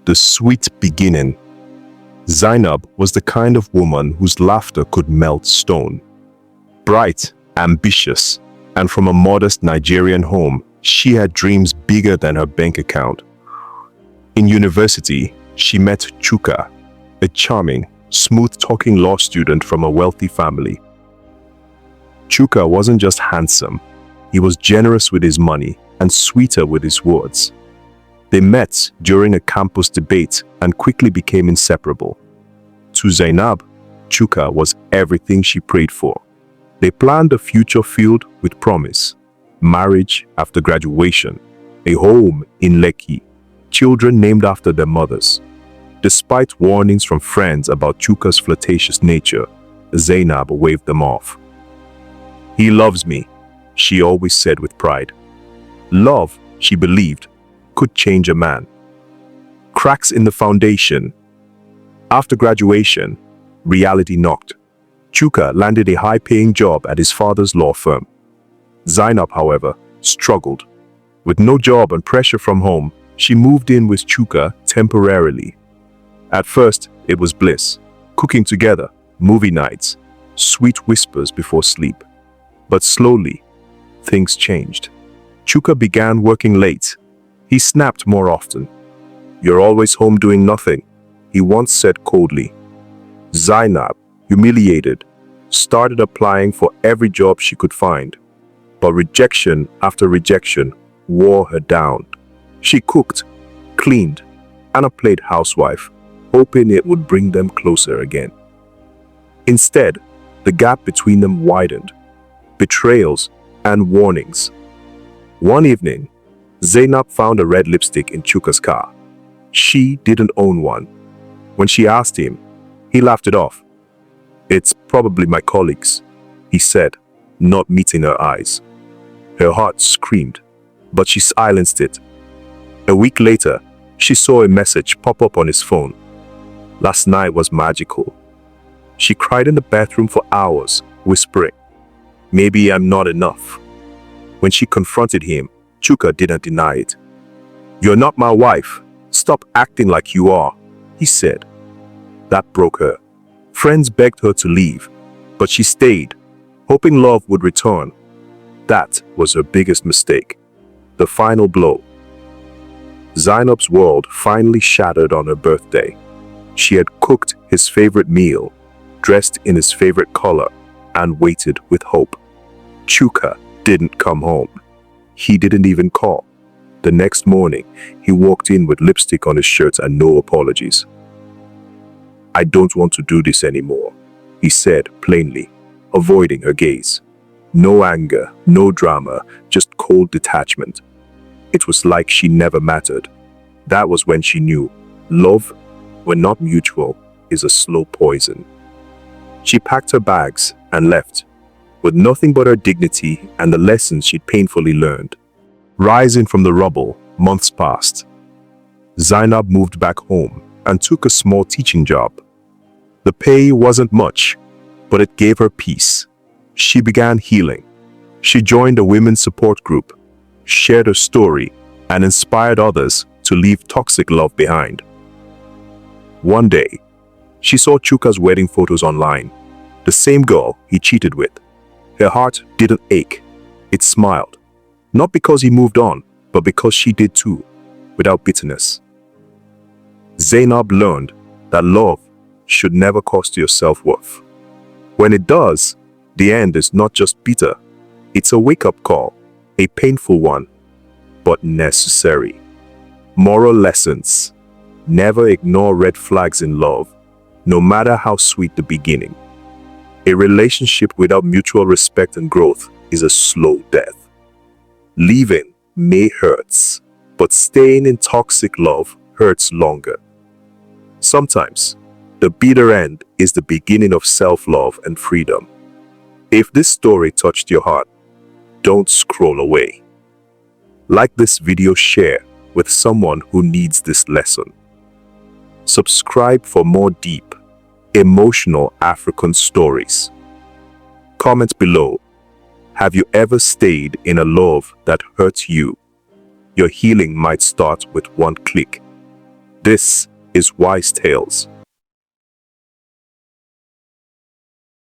The sweet beginning. Zainab was the kind of woman whose laughter could melt stone. Bright, ambitious, and from a modest Nigerian home, she had dreams bigger than her bank account. In university, she met Chuka, a charming, smooth-talking law student from a wealthy family. Chuka wasn't just handsome, he was generous with his money and sweeter with his words. They met during a campus debate and quickly became inseparable. To Zainab, Chuka was everything she prayed for. They planned a future filled with promise, marriage after graduation, a home in Lekki, children named after their mothers. Despite warnings from friends about Chuka's flirtatious nature, Zainab waved them off. "He loves me," she always said with pride. Love, she believed, could change a man. Cracks in the foundation. After graduation, reality knocked. Chuka landed a high-paying job at his father's law firm. Zainab, however, struggled. With no job and pressure from home, she moved in with Chuka temporarily. At first, it was bliss. Cooking together, movie nights, sweet whispers before sleep. But slowly, things changed. Chuka began working late. He snapped more often. "You're always home doing nothing," he once said coldly. Zainab, humiliated, started applying for every job she could find. But rejection after rejection wore her down. She cooked, cleaned, and played housewife, hoping it would bring them closer again. Instead, the gap between them widened. Betrayals and warnings. One evening, Zainab found a red lipstick in Chuka's car. She didn't own one. When she asked him, he laughed it off. "It's probably my colleague's," he said, not meeting her eyes. Her heart screamed, but she silenced it. A week later, she saw a message pop up on his phone. "Last night was magical." She cried in the bathroom for hours, whispering, "Maybe I'm not enough." When she confronted him, Chuka didn't deny it. "You're not my wife. Stop acting like you are," he said. That broke her. Friends begged her to leave, but she stayed, hoping love would return. That was her biggest mistake. The final blow. Zainab's world finally shattered on her birthday. She had cooked his favorite meal, dressed in his favorite color, and waited with hope. Chuka didn't come home. He didn't even call. The next morning, he walked in with lipstick on his shirt and no apologies. "I don't want to do this anymore," he said plainly, avoiding her gaze. No anger, no drama, just cold detachment. It was like she never mattered. That was when she knew love, when not mutual, is a slow poison. She packed her bags and left, with nothing but her dignity and the lessons she'd painfully learned. Rising from the rubble, months passed. Zainab moved back home and took a small teaching job. The pay wasn't much, but it gave her peace. She began healing. She joined a women's support group, shared her story, and inspired others to leave toxic love behind. One day, she saw Chuka's wedding photos online, the same girl he cheated with. Her heart didn't ache, it smiled. Not because he moved on, but because she did too, without bitterness. Zainab learned that love should never cost your self-worth. When it does, the end is not just bitter, it's a wake-up call, a painful one, but necessary. Moral lessons. Never ignore red flags in love, no matter how sweet the beginning. A relationship without mutual respect and growth is a slow death. Leaving may hurt, but staying in toxic love hurts longer. Sometimes, the bitter end is the beginning of self-love and freedom. If this story touched your heart, don't scroll away. Like this video, share with someone who needs this lesson. Subscribe for more deep, emotional African stories. Comment below. Have you ever stayed in a love that hurts you? Your healing might start with one click. This is Wise Tales.